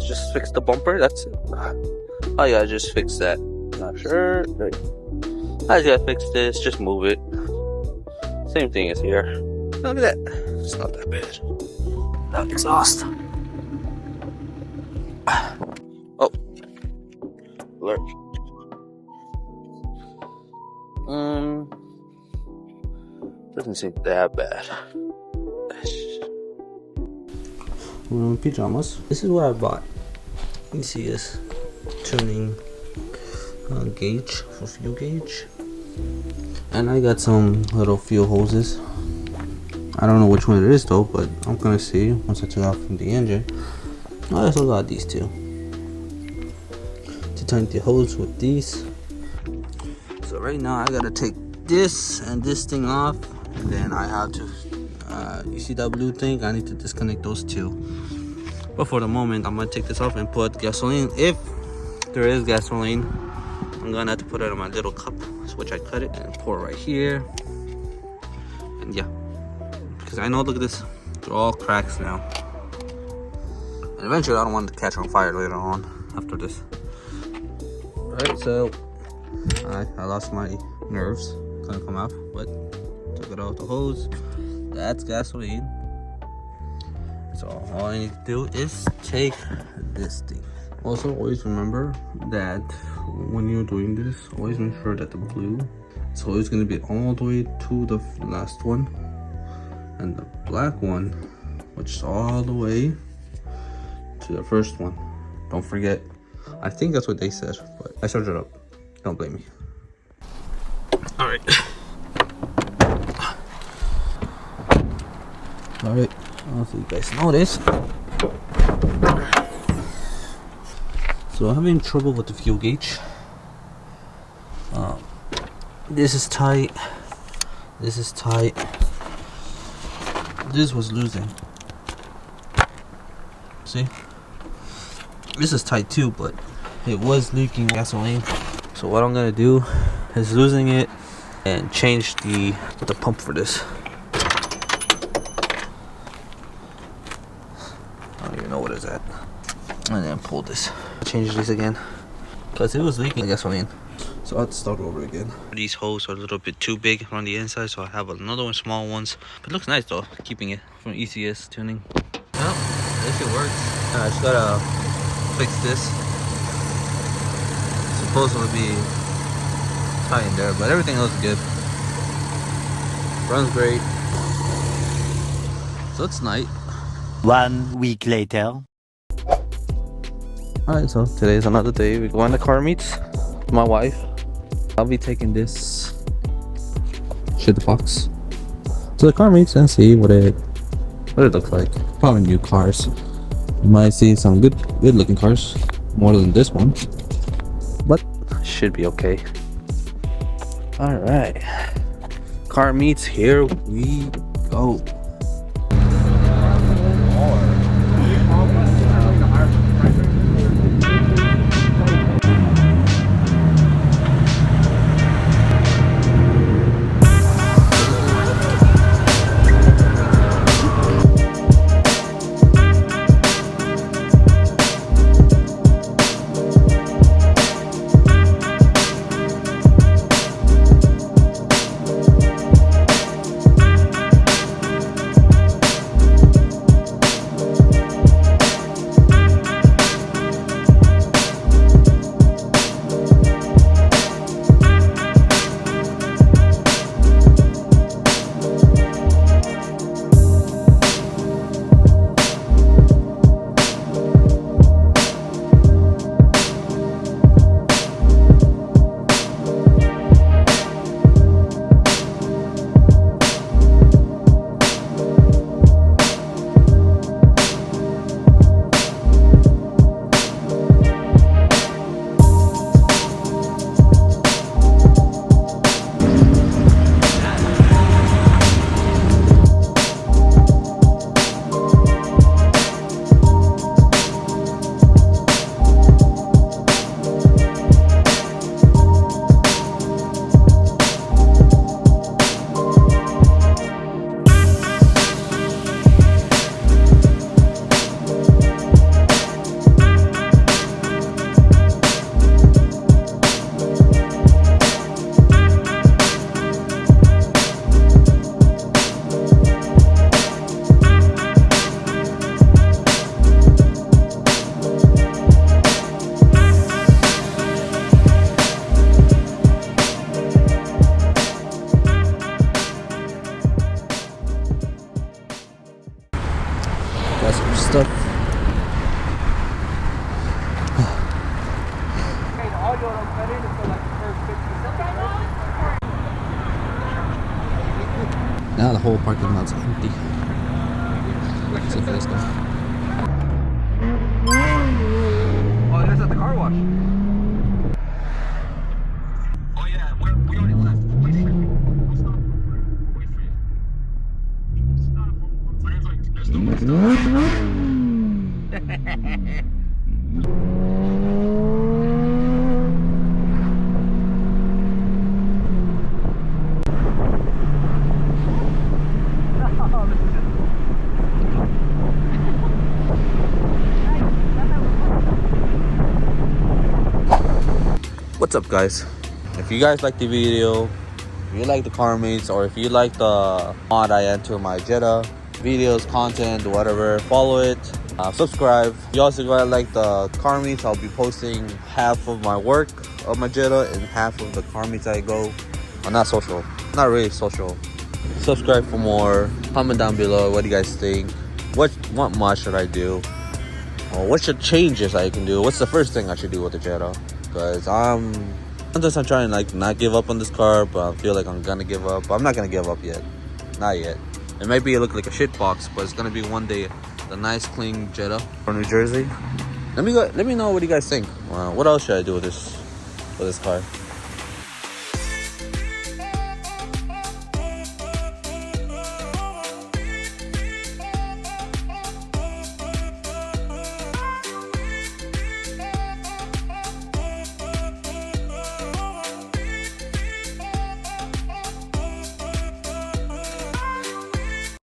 Just fix the bumper, that's it. Oh yeah, just fix that. Not sure. I just gotta fix this, just move it. Same thing as here. Look at that. It's not that bad. That exhaust. Oh. Alert. Doesn't seem that bad. We're in pajamas. This is what I bought. You see this tuning gauge for fuel gauge, and I got some little fuel hoses. I don't know which one it is though, but I'm gonna see once I take off from the engine. I also got these two to tighten the hose with these. So right now I gotta take this and this thing off, and then I have to you see that blue thing? I need to disconnect those two. But for the moment, I'm gonna take this off and put gasoline. If there is gasoline, I'm gonna have to put it in my little cup, which I cut it and pour it right here. And yeah, because I know, look at this, they're all cracks now. And eventually, I don't want it to catch on fire later on after this. Alright, so I lost my nerves. Couldn't come out, but took it out the hose. That's gasoline. So all I need to do is take this thing. Also, always remember that when you're doing this, always make sure that the blue is always going to be all the way to the last one, and the black one, which is all the way to the first one. Don't forget. I think that's what they said, but I searched it up. Don't blame me. Alright. Alright, I don't know if you guys know this. So I'm having trouble with the fuel gauge. This is tight. This is tight. This was losing. See? This is tight too, but it was leaking gasoline. So what I'm gonna do is losing it and change the pump for this. I don't even know what it's at. And then pull this. Change this again because it was leaking gasoline. So I have to start over again. These holes are a little bit too big on the inside, so I have another one, small ones. But it looks nice though, keeping it from ECS tuning. Well, this shit works. I just gotta fix this. It's supposed to be tight in there, but everything else is good. Runs great. So it's night. 1 week later. Alright, so today's another day. We're going to car meets. My wife. I'll be taking this shit box to the car meets and see what it looks like. Probably new cars. You might see some good looking cars, more than this one, but should be okay. Alright, car meets, here we go. Now the whole parking lot's empty. Except for this guy. Oh, that's at the car wash. Oh yeah, we already left. Wait for you. We'll stop. Wait for you. Stop. There's no place to What's up, guys? If you guys like the video, if you like the car meets, or if you like the mod I enter my Jetta videos, content, whatever, follow it, subscribe. You also gotta like the car meets. I'll be posting half of my work of my Jetta and half of the car meets I go. Not social, not really social. Subscribe for more. Comment down below what do you guys think. What mod should I do? Or what should changes I can do? What's the first thing I should do with the Jetta? Because sometimes I'm trying to like not give up on this car, but I feel like I'm gonna give up. I'm not gonna give up yet, not yet. It might be look like a shit box, but it's gonna be one day the nice clean Jetta from New Jersey. Let me know what you guys think. What else should I do with this car?